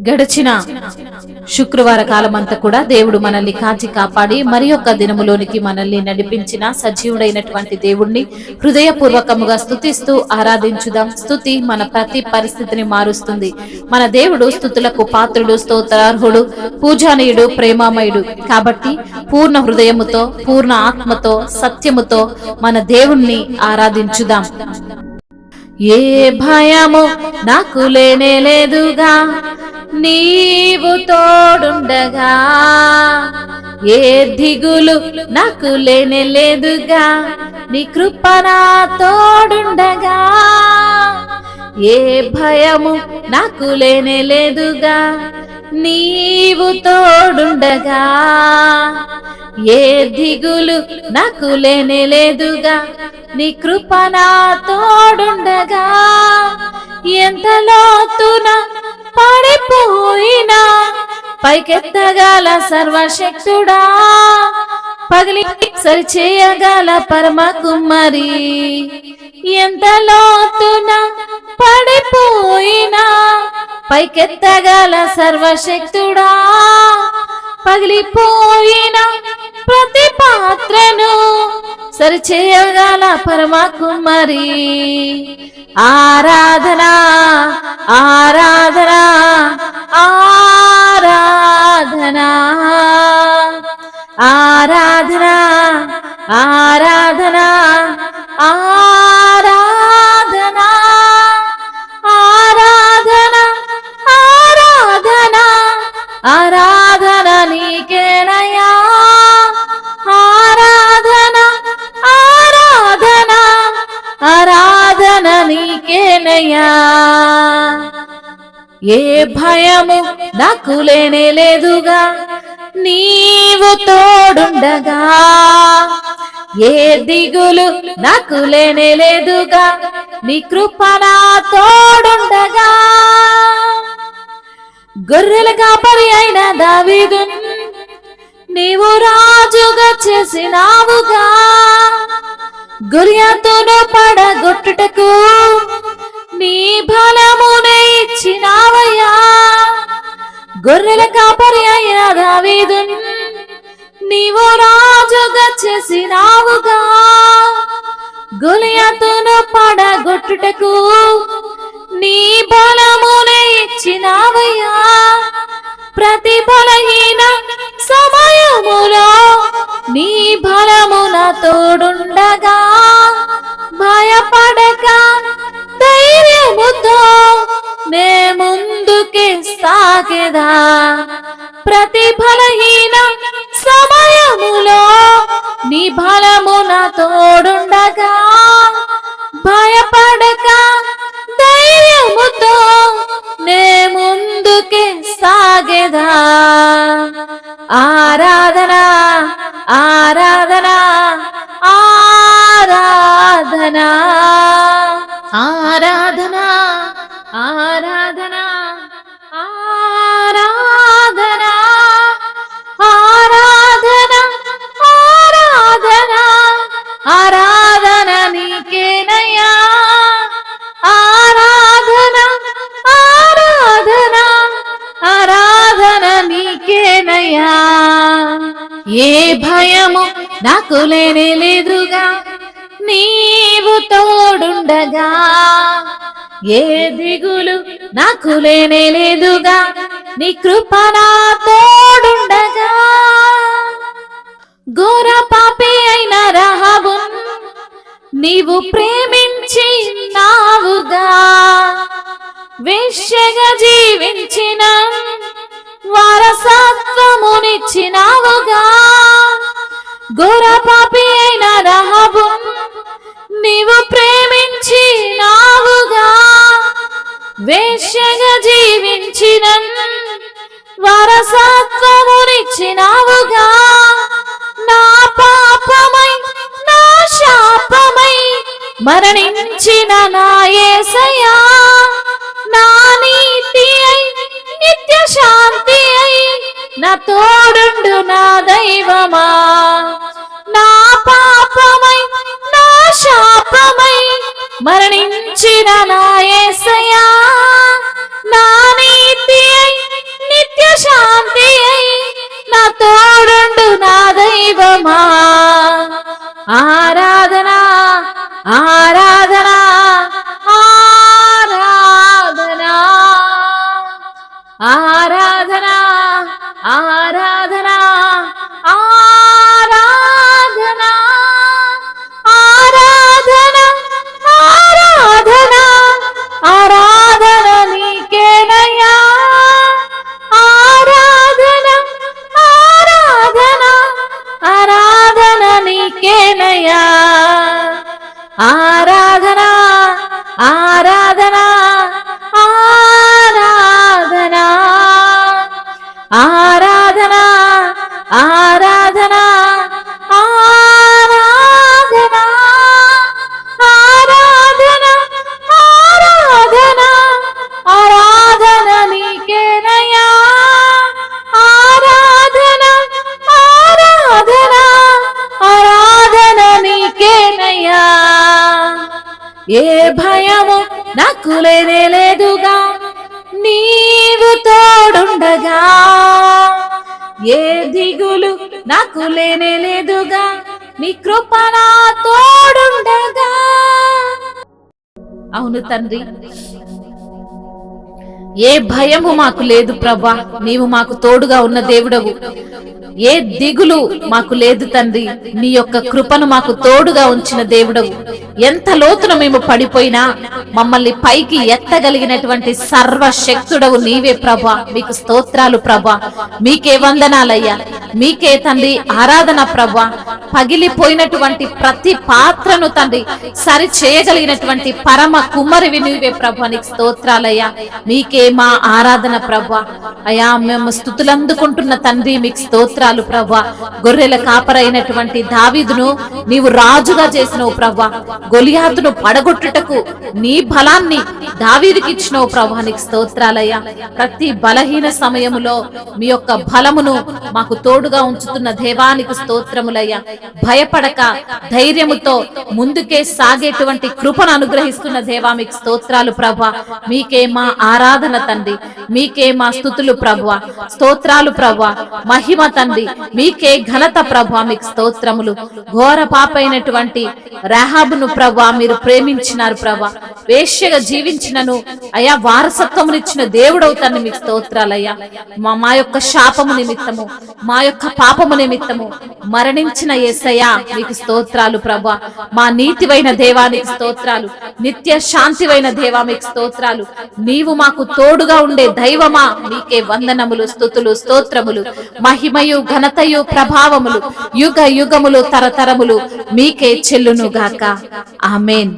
గడిచిన శుక్రవార కాలమంతా కూడా దేవుడు మనల్ని కాచి కాపాడి మరి యొక్క దినములోనికి మనల్ని నడిపించిన సజీవుడైనటువంటి దేవుణ్ణి హృదయపూర్వకముగా స్తుతిస్తూ ఆరాధించుదాం. స్తుతి మన ప్రతి పరిస్థితిని మారుస్తుంది. మన దేవుడు స్తుతులకు పాత్రుడు, స్తోత్రార్హుడు, పూజానీయుడు, ప్రేమామయుడు. కాబట్టి పూర్ణ హృదయముతో, పూర్ణ ఆత్మతో, సత్యముతో మన దేవుణ్ణి ఆరాధించుదాం. ఏ భయము నాకు లేనే లేదుగా, నీవు తోడుండగా. ఏ దిగులు నాకు లేనే లేదుగా, నీ కృప నా తోడుండగా. ఏ భయము నాకు లేనే లేదుగా, నీవు తోడుండగా. ఏ దిగులు నాకు లేనే లేదుగా, నీ కృప నా తోడుండగా. ఎంత లోతున పడిపోయినా పైకెత్తగల సర్వశక్తుడా, పగిలి సరిచేయగల పరమ కుమ్మరి. ఎంత లోతున పడిపోయినా పైకెత్తగల సర్వశక్తుడా, పగిలిపోయిన ప్రతి పాత్రను సరిచేయగల పరమ కుమ్మరి. ఆరాధనా ఆరాధనా ఆరాధనా ఆరాధనా ఆరాధనా ఆరాధనా ఆరాధనా ఆరాధనా ఆరాధన నీకేనయ్యా. ఆరాధనా ఆరాధనా ఆరాధన నీకేనయ్యా. ఏ భయము నాకు లేనే లేదుగా, నీవు తోడుండగా. ఏ దిగులు నాకు లేనే లేదుగా, నీ కృప నా తోడుండగా. గొర్రెల కాపరి అయిన దావీదును నీవు రాజుగా చేసినావుగా. గొలియాతును పడగొట్టుటకు నీ బలమునే ఇచ్చినావయ్యా. గొర్రెల కాపరి అయిన దావీదును నీవు రాజుగా చేసినావుగా. గొలియాతును పడగొట్టుటకు నీ బలమునే ఇచ్చినావయ్యా. ప్రతి బలహీన సమయములో నీ బలమున తోడుండగా. భయపడక ధైర్యముతో నే ముందుకే సాగెదా. ప్రతి బలహీన సమయములో నీ బలమున తోడుండగా. భయపడక ధైర్యముతో నే ముందుకే సాగెదా. ఆరాధనా ఆరాధనా ఆరాధనా ఆరాధనా ఆరాధనా ఆరాధనా ఆరాధనా ఆరాధనా ఆరాధన నీకేనయ్యా. ఆరాధనా ఆరాధనా ఆరాధన నీకేనయ్యా. ఏ భయము నాకు లేనే లేదుగా, నీవు తోడుండగా. ఏ దిగులు నాకు లేనే లేదుగా, నీ కృప నా తోడుండగా. ఘోర పాపి అయిన రహాబును నీవు ప్రేమించినావుగా. వేశ్యగా జీవించిన వారసత్వమునిచ్చినావుగా. ఘోర పాపి అయిన రహాబును నీవు ప్రేమించినావుగా. వేశ్యగా జీవించిన వారసత్వమునిచ్చినావుగా. నా పాపమై నా శాపమై మరణించిన నా యేసయ్యా. నా నీతి అయి నిత్య శాంతి అయి నా తోడుండు నా దైవమా. నా పాపమై నా శాపమై మరణించిన నా యేసయ్యా. నా నీతి అయి లేనే లేదుగా నీవు తోడుండగా, ఏ దిగులు నాకు లేనే లేదుగా నీ కృప నా తోడుండగా. అవును తండ్రి, ఏ భయము మాకు లేదు ప్రభా, నీవు మాకు తోడుగా ఉన్న దేవుడవు. ఏ దిగులు మాకు లేదు తండ్రి, నీ యొక్క కృపను మాకు తోడుగా ఉంచిన దేవుడవు. ఎంత లోతున మేము పడిపోయినా మమ్మల్ని పైకి ఎత్తగలిగినటువంటి సర్వశక్తుడవు నీవే ప్రభా. మీకు స్తోత్రాలు ప్రభా, మీకే వందనాలయ్యా, మీకే తండ్రి ఆరాధన ప్రభా. పగిలిపోయినటువంటి ప్రతి పాత్రను తండ్రి సరి చేయగలిగినటువంటి పరమ కుమ్మరివి నీవే ప్రభా. నీకు స్తోత్రాలయ్యా, మీకే మా ఆరాధన ప్రభా. అయా మేము స్తుతులు అందుకుంటున్న తండ్రి మీకు స్తోత్రాలు ప్రభా. గొర్రెల కాపరైనటువంటి దావీదును నీవు రాజుగా చేసినవు ప్రభా. గొలియాతును పడగొట్టుటకు నీ బలాన్ని దావీదుకి ఇచ్చినవు ప్రభా. నీకు స్తోత్రాలయ్యా. ప్రతి బలహీన సమయములో మీ యొక్క బలమును మాకు తోడుగా ఉంచుతున్న దేవానికి స్తోత్రములయ్యా. భయపడక ధైర్యముతో ముందుకే సాగేటువంటి కృపను అనుగ్రహిస్తున్న దేవా మీకు స్తోత్రాలు ప్రభా. మీకే మా ఆరాధన తండ్రి, మీకే మా స్తుతులు ప్రభువా, స్తోత్రాలు ప్రభువా, మహిమ తండ్రి, మీకే ఘనత ప్రభువా. మీకు స్తోత్రములు. ఘోర పాపైనటువంటి రాహాబును ప్రభువా మీరు ప్రేమించినారు ప్రభువా. వేశ్యగా జీవించినను అయా వారసత్వమునిచ్చిన దేవుడవుతాను మీకు స్తోత్రాలయ్యా. మా యొక్క శాపము నిమిత్తము, మా యొక్క పాపము నిమిత్తము మరణించిన యేసయ్యా మీకు స్తోత్రాలు ప్రభువా. మా నీతివైన దేవానికి స్తోత్రాలు, నిత్య శాంతివైన దేవా మీకు స్తోత్రాలు. నీవు మాకు తోడుగా ఉండే దైవమా, మీకే వందనములు, స్తుతులు, స్తోత్రములు, మహిమయు ఘనతయు ప్రభావములు యుగ యుగములు తరతరములు మీకే చెల్లును గాక. ఆమేన్.